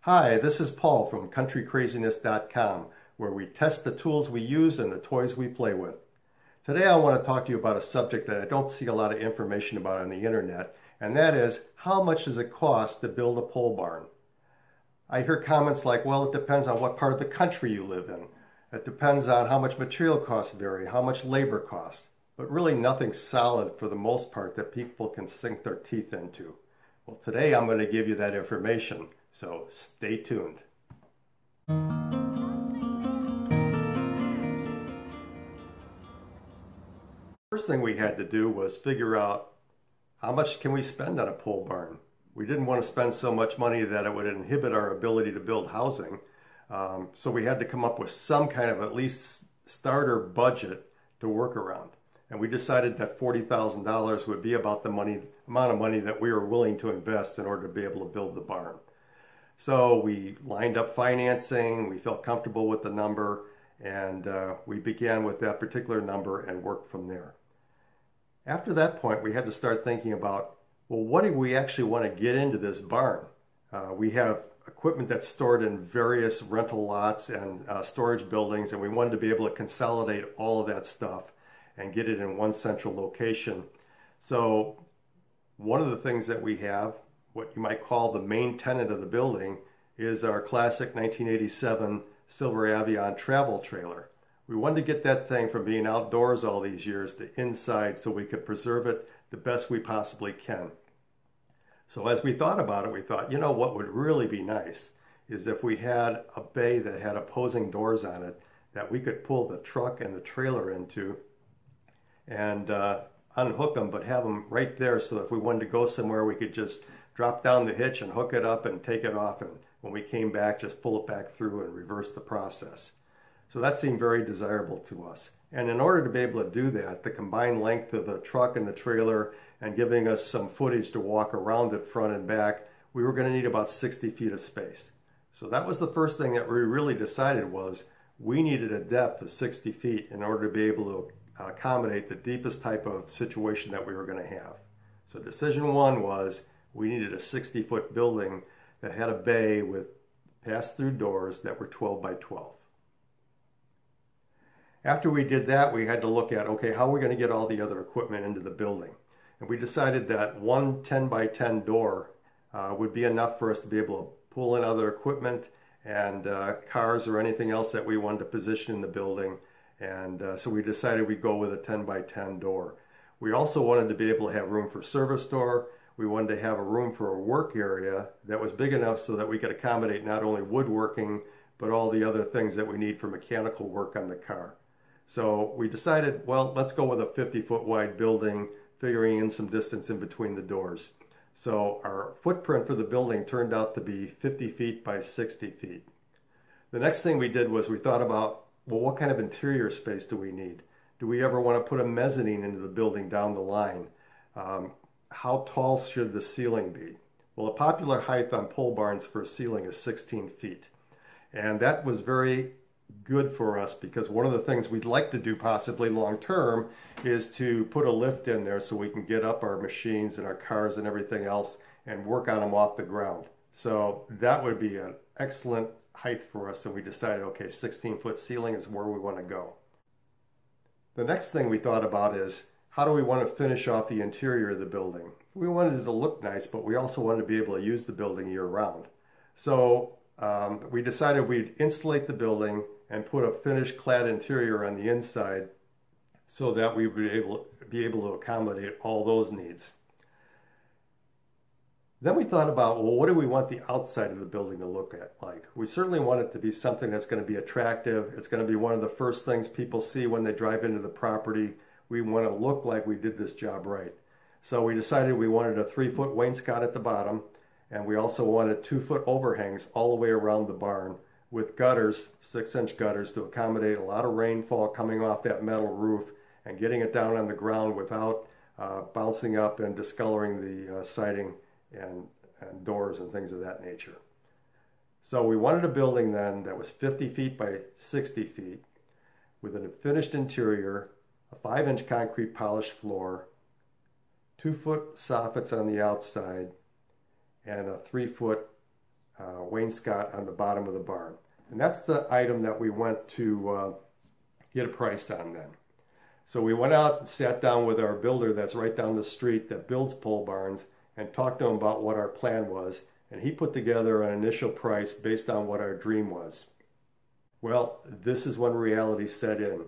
Hi, this is Paul from CountryCraziness.com, where we test the tools we use and the toys we play with. Today I want to talk to you about a subject that I don't see a lot of information about on the internet, and that is, how much does it cost to build a pole barn? I hear comments like, well, it depends on what part of the country you live in. It depends on how much material costs vary, how much labor costs, but really nothing solid for the most part that people can sink their teeth into. Well, today I'm going to give you that information, so stay tuned. First thing we had to do was figure out how much can we spend on a pole barn. We didn't want to spend so much money that it would inhibit our ability to build housing. So we had to come up with some kind of at least starter budget to work around. And we decided that $40,000 would be about the amount of money that we were willing to invest in order to be able to build the barn. So we lined up financing, we felt comfortable with the number, and we began with that particular number and worked from there. After that point, we had to start thinking about, well, what do we actually want to get into this barn? We have equipment that's stored in various rental lots and storage buildings, and we wanted to be able to consolidate all of that stuff and get it in one central location. So one of the things that we have, what you might call the main tenet of the building, is our classic 1987 Silver Avion travel trailer. We wanted to get that thing from being outdoors all these years to inside so we could preserve it the best we possibly can. So as we thought about it, we thought, you know, what would really be nice is if we had a bay that had opposing doors on it that we could pull the truck and the trailer into and unhook them, but have them right there so if we wanted to go somewhere, we could just drop down the hitch and hook it up and take it off, and when we came back, just pull it back through and reverse the process. So that seemed very desirable to us. And in order to be able to do that, the combined length of the truck and the trailer and giving us some footage to walk around it front and back, we were going to need about 60 feet of space. So that was the first thing that we really decided was we needed a depth of 60 feet in order to be able to accommodate the deepest type of situation that we were going to have. So decision one was we needed a 60-foot building that had a bay with pass-through doors that were 12 by 12. After we did that, we had to look at, okay, how are we going to get all the other equipment into the building? And we decided that one 10 by 10 door would be enough for us to be able to pull in other equipment and cars or anything else that we wanted to position in the building. And so we decided we'd go with a 10 by 10 door. We also wanted to be able to have room for service door. We wanted to have a room for a work area that was big enough so that we could accommodate not only woodworking, but all the other things that we need for mechanical work on the car. So we decided, well, let's go with a 50-foot wide building, figuring in some distance in between the doors. So our footprint for the building turned out to be 50 feet by 60 feet. The next thing we did was we thought about, well, what kind of interior space do we need? Do we ever want to put a mezzanine into the building down the line? How tall should the ceiling be? Well, a popular height on pole barns for a ceiling is 16 feet. And that was very good for us because one of the things we'd like to do possibly long term is to put a lift in there so we can get up our machines and our cars and everything else and work on them off the ground. So that would be an excellent height for us, and we decided, okay, 16-foot ceiling is where we want to go. The next thing we thought about is, how do we want to finish off the interior of the building? We wanted it to look nice, but we also wanted to be able to use the building year-round. So we decided we'd insulate the building and put a finished clad interior on the inside so that we would be able to accommodate all those needs. Then we thought about, well, what do we want the outside of the building to look like? We certainly want it to be something that's going to be attractive. It's going to be one of the first things people see when they drive into the property. We want to look like we did this job right. So we decided we wanted a 3-foot wainscot at the bottom, and we also wanted 2-foot overhangs all the way around the barn with gutters, 6-inch gutters, to accommodate a lot of rainfall coming off that metal roof and getting it down on the ground without bouncing up and discoloring the siding and doors and things of that nature. So we wanted a building then that was 50 feet by 60 feet with a finished interior, a 5-inch concrete polished floor, 2-foot soffits on the outside, and a 3-foot wainscot on the bottom of the barn. And that's the item that we went to get a price on then. So we went out and sat down with our builder that's right down the street that builds pole barns and talked to him about what our plan was. And he put together an initial price based on what our dream was. Well, this is when reality set in.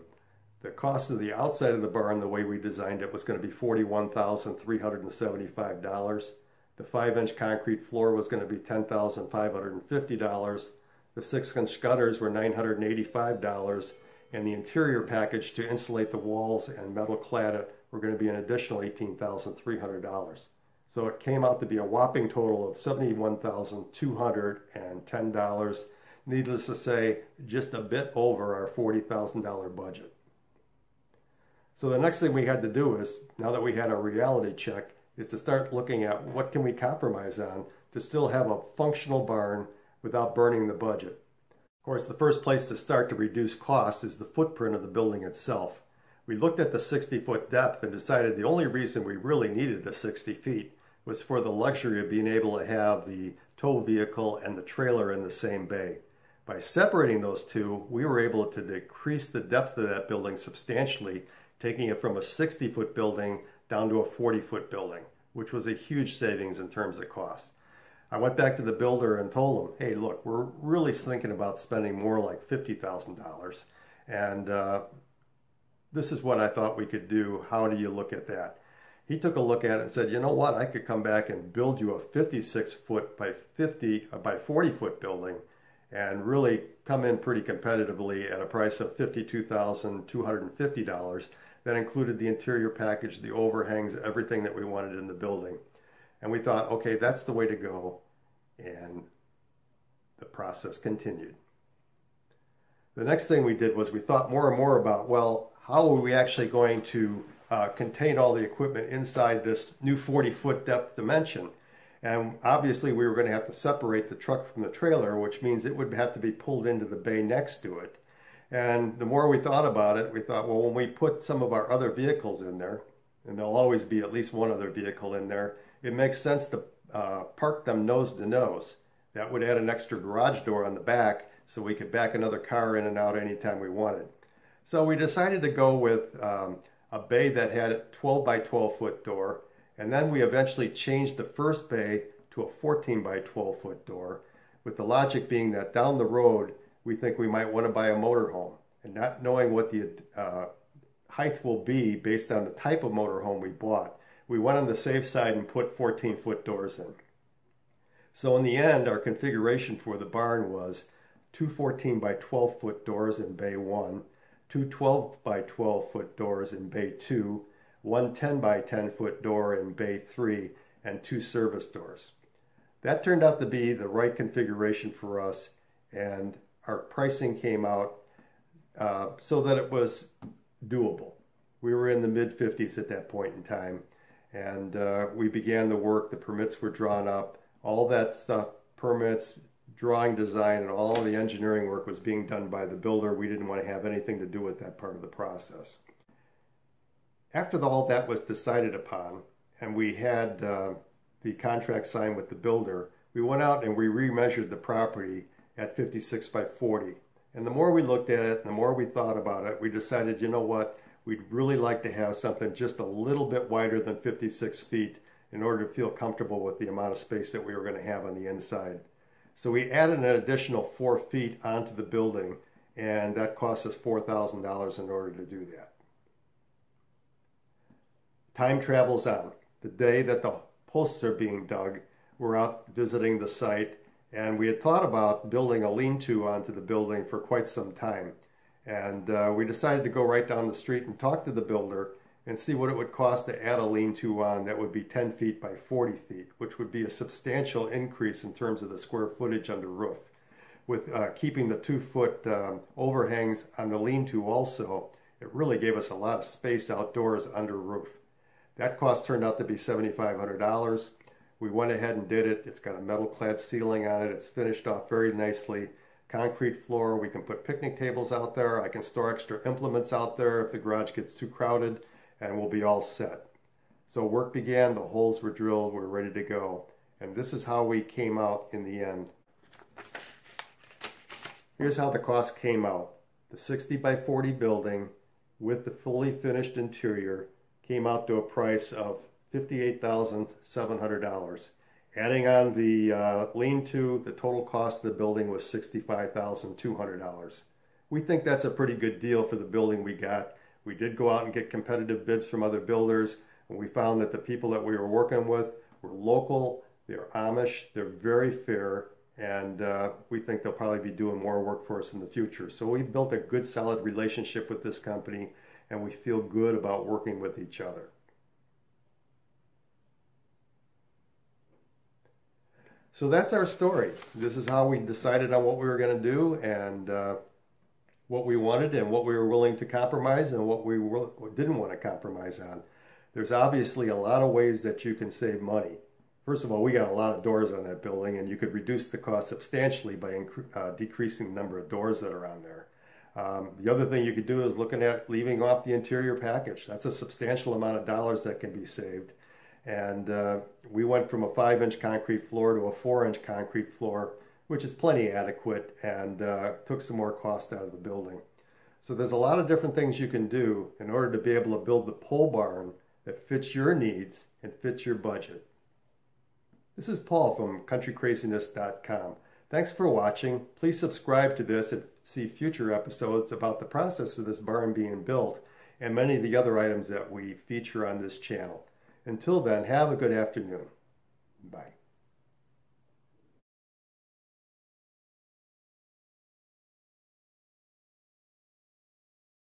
The cost of the outside of the barn, the way we designed it, was going to be $41,375. The 5-inch concrete floor was going to be $10,550. The 6-inch gutters were $985. And the interior package to insulate the walls and metal clad it were going to be an additional $18,300. So it came out to be a whopping total of $71,210. Needless to say, just a bit over our $40,000 budget. So the next thing we had to do is, now that we had our reality check, is to start looking at what can we compromise on to still have a functional barn without burning the budget. Of course, the first place to start to reduce cost is the footprint of the building itself. We looked at the 60-foot depth and decided the only reason we really needed the 60 feet was for the luxury of being able to have the tow vehicle and the trailer in the same bay. By separating those two, we were able to decrease the depth of that building substantially, taking it from a 60-foot building down to a 40-foot building, which was a huge savings in terms of cost. I went back to the builder and told him, hey, look, we're really thinking about spending more like $50,000. And this is what I thought we could do. How do you look at that? He took a look at it and said, you know what? I could come back and build you a 56-foot by 40-foot building and really come in pretty competitively at a price of $52,250. That included the interior package, the overhangs, everything that we wanted in the building. And we thought, okay, that's the way to go. And the process continued. The next thing we did was we thought more and more about, well, how are we actually going to contain all the equipment inside this new 40-foot depth dimension? And obviously we were going to have to separate the truck from the trailer, which means it would have to be pulled into the bay next to it. And the more we thought about it, we thought, well, when we put some of our other vehicles in there, and there'll always be at least one other vehicle in there, it makes sense to park them nose to nose. That would add an extra garage door on the back so we could back another car in and out anytime we wanted. So we decided to go with a bay that had a 12 by 12 foot door, and then we eventually changed the first bay to a 14 by 12 foot door, with the logic being that down the road we think we might want to buy a motorhome, and not knowing what the height will be based on the type of motorhome we bought, we went on the safe side and put 14-foot doors in. So in the end, our configuration for the barn was two 14 by 12 foot doors in bay 1, two 12 by 12 foot doors in bay 2, one 10 by 10 foot door in bay 3, and two service doors. That turned out to be the right configuration for us, and our pricing came out so that it was doable. We were in the mid-50s at that point in time, and we began the work. The permits were drawn up. All that stuff, permits, drawing design, and all the engineering work was being done by the builder. We didn't want to have anything to do with that part of the process. After all that was decided upon, and we had the contract signed with the builder, we went out and we remeasured the property at 56 by 40. And the more we looked at it, and the more we thought about it, we decided, you know what, we'd really like to have something just a little bit wider than 56 feet in order to feel comfortable with the amount of space that we were going to have on the inside. So we added an additional 4 feet onto the building, and that cost us $4,000 in order to do that. Time travels on. The day that the posts are being dug, we're out visiting the site, and we had thought about building a lean-to onto the building for quite some time. And we decided to go right down the street and talk to the builder and see what it would cost to add a lean-to on that would be 10 feet by 40 feet, which would be a substantial increase in terms of the square footage under roof. With keeping the 2-foot overhangs on the lean-to also, it really gave us a lot of space outdoors under roof. That cost turned out to be $7,500. We went ahead and did it. It's got a metal clad ceiling on it. It's finished off very nicely. Concrete floor. We can put picnic tables out there. I can store extra implements out there if the garage gets too crowded, and we'll be all set. So work began. The holes were drilled. We're ready to go. And this is how we came out in the end. Here's how the cost came out. The 60 by 40 building with the fully finished interior came out to a price of $58,700. Adding on the lean-to, the total cost of the building was $65,200. We think that's a pretty good deal for the building we got. We did go out and get competitive bids from other builders, and we found that the people that we were working with were local, they're Amish, they're very fair, and we think they'll probably be doing more work for us in the future. So we built a good, solid relationship with this company, and we feel good about working with each other. So that's our story. This is how we decided on what we were going to do, and what we wanted, and what we were willing to compromise, and what we didn't want to compromise on. There's obviously a lot of ways that you can save money. First of all, we got a lot of doors on that building, and you could reduce the cost substantially by decreasing the number of doors that are on there. The other thing you could do is looking at leaving off the interior package. That's a substantial amount of dollars that can be saved. And we went from a 5-inch concrete floor to a 4-inch concrete floor, which is plenty adequate, and took some more cost out of the building. So there's a lot of different things you can do in order to be able to build the pole barn that fits your needs and fits your budget. This is Paul from countrycraziness.com. Thanks for watching. Please subscribe to this and see future episodes about the process of this barn being built and many of the other items that we feature on this channel. Until then, have a good afternoon. Bye.